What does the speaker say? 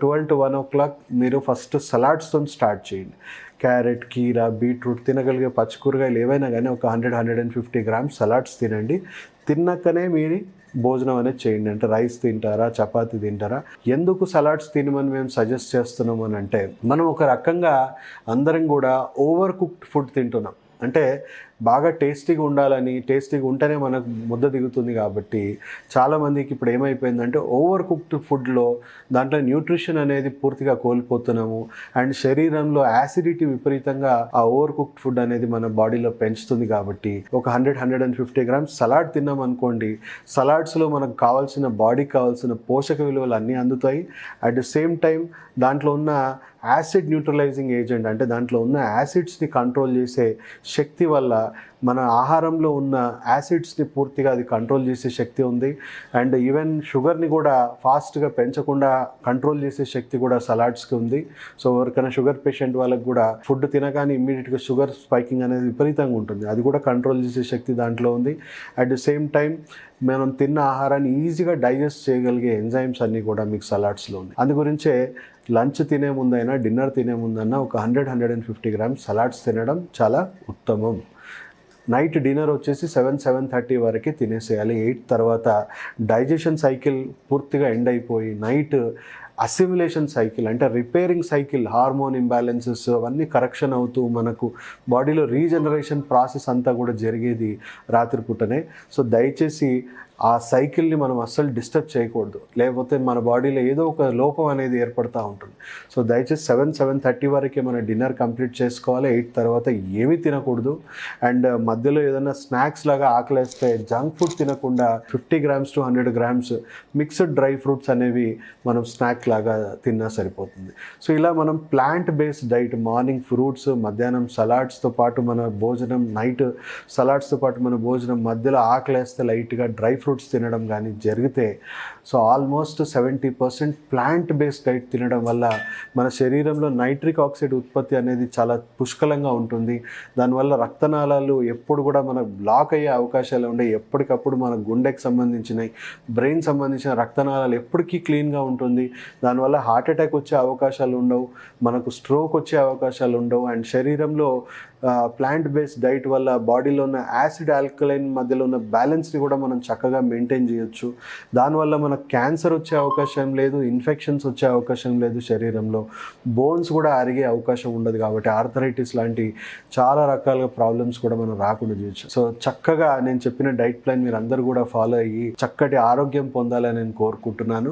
12 to 1 o'clock మీరు first సలాడ్స్తో start చేయండి. Carrot, కీరా, బీట్రూట్ తినగలిగే పచ్చి కూరగాయలు ఏవైనా కానీ ఒక 100-150 గ్రామ్స్ సలాడ్స్ తినండి. తిన్నాకనే మీరు భోజనం అనేది చేయండి. అంటే రైస్ తింటారా, చపాతీ తింటారా? ఎందుకు సలాడ్స్ తినమని మేము సజెస్ట్ చేస్తున్నాం అని అంటే, మనం ఒక రకంగా అందరం కూడా ఓవర్ కుక్డ్ ఫుడ్ తింటున్నాం. అంటే బాగా టేస్టీగా ఉండాలని, టేస్టీగా ఉంటేనే మనకు ముద్ద దిగుతుంది కాబట్టి చాలామందికి ఇప్పుడు ఏమైపోయిందంటే ఓవర్ కుక్డ్ ఫుడ్లో దాంట్లో న్యూట్రిషన్ అనేది పూర్తిగా కోల్పోతున్నాము. అండ్ శరీరంలో యాసిడిటీ విపరీతంగా ఆ ఓవర్ కుక్డ్ ఫుడ్ అనేది మన బాడీలో పెంచుతుంది. కాబట్టి ఒక 100-150 గ్రామ్స్ సలాడ్ తిన్నాం అనుకోండి, సలాడ్స్లో మనకు కావాల్సిన బాడీకి కావాల్సిన పోషక విలువలు అన్నీ అందుతాయి. అట్ ద సేమ్ టైం దాంట్లో ఉన్న యాసిడ్ న్యూట్రలైజింగ్ ఏజెంట్, అంటే దాంట్లో ఉన్న యాసిడ్స్ని కంట్రోల్ చేసే శక్తి వల్ల మన ఆహారంలో ఉన్న యాసిడ్స్ని పూర్తిగా అది కంట్రోల్ చేసే శక్తి ఉంది. అండ్ ఈవెన్ షుగర్ని కూడా ఫాస్ట్గా పెంచకుండా కంట్రోల్ చేసే శక్తి కూడా సలాడ్స్కి ఉంది. సో ఎవరికైనా షుగర్ పేషెంట్ వాళ్ళకి కూడా ఫుడ్ తినగానే ఇమ్మీడియట్గా షుగర్ స్పైకింగ్ అనేది విపరీతంగా ఉంటుంది, అది కూడా కంట్రోల్ చేసే శక్తి దాంట్లో ఉంది. అట్ ద సేమ్ టైం మనం తిన్న ఆహారాన్ని ఈజీగా డైజెస్ట్ చేయగలిగే ఎంజైమ్స్ అన్నీ కూడా మీకు సలాడ్స్లో ఉంది. అందు గురించే లంచ్ తినే ముందైనా డిన్నర్ తినే ముందైనా ఒక 100-150 గ్రామ్స్ సలాడ్స్ తినడం చాలా ఉత్తమం. నైట్ డిన్నర్ వచ్చేసి 7-7:30 వరకే తినేసేయాలి. 8 తర్వాత డైజెషన్ సైకిల్ పూర్తిగా ఎండ్ అయిపోయి నైట్ అసిమిలేషన్ సైకిల్, అంటే రిపేరింగ్ సైకిల్, హార్మోన్ ఇంబ్యాలెన్సెస్ అవన్నీ కరెక్షన్ అవుతూ మనకు బాడీలో రీజనరేషన్ ప్రాసెస్ అంతా కూడా జరిగేది రాత్రిపూటనే. సో దయచేసి ఆ సైకిల్ని మనం అస్సలు డిస్టర్బ్ చేయకూడదు, లేకపోతే మన బాడీలో ఏదో ఒక లోపం అనేది ఏర్పడుతూ ఉంటుంది. సో దయచేసి 7-7:30 వరకే మన డిన్నర్ కంప్లీట్ చేసుకోవాలి. 8 తర్వాత ఏమీ తినకూడదు. అండ్ మధ్యలో ఏదైనా స్నాక్స్ లాగా ఆకలేస్తే జంక్ ఫుడ్ తినకుండా 50 grams to 100 grams mixed dry fruits అనేవి మనం స్నాక్ లాగా తిన్నా సరిపోతుంది. సో ఇలా మనం plant based diet, morning fruits, మధ్యాహ్నం సలాడ్స్తో పాటు మన భోజనం, నైట్ సలాడ్స్తో పాటు మన భోజనం, మధ్యలో ఆకలేస్తే లైట్గా డ్రై ఫ్రూట్స్ తినడం కానీ జరిగితే, so almost 70% plant based diet తినడం వల్ల మన శరీరంలో నైట్రిక్ ఆక్సైడ్ ఉత్పత్తి అనేది చాలా పుష్కలంగా ఉంటుంది. దానివల్ల రక్తనాళాలు ఎప్పుడు కూడా మన బ్లాక్ అయ్యే అవకాశాలు ఉండే, ఎప్పటికప్పుడు మన గుండెకి సంబంధించినవి, బ్రెయిన్ సంబంధించిన రక్తనాళాలు ఎప్పటికీ క్లీన్గా ఉంటుంది. దానివల్ల హార్ట్ అటాక్ వచ్చే అవకాశాలు ఉండవు, మనకు స్ట్రోక్ వచ్చే అవకాశాలు ఉండవు. అండ్ శరీరంలో ప్లాంట్ బేస్డ్ డైట్ వల్ల బాడీలో ఉన్న యాసిడ్ ఆల్కలైన్ మధ్యలో ఉన్న బ్యాలెన్స్ని కూడా మనం చక్కగా మెయింటైన్ చేయొచ్చు. దానివల్ల మనకు క్యాన్సర్ వచ్చే అవకాశం లేదు, ఇన్ఫెక్షన్స్ వచ్చే అవకాశం లేదు, శరీరంలో బోన్స్ కూడా అరిగే అవకాశం ఉండదు. కాబట్టి ఆర్థరైటిస్ లాంటి చాలా రకాల ప్రాబ్లమ్స్ కూడా మనం రాకుండా చేయొచ్చు. సో చక్కగా నేను చెప్పిన డైట్ ప్లాన్ మీరు అందరూ కూడా ఫాలో అయ్యి చక్కటి ఆరోగ్యం పొందాలని నేను కోరుకుంటున్నాను.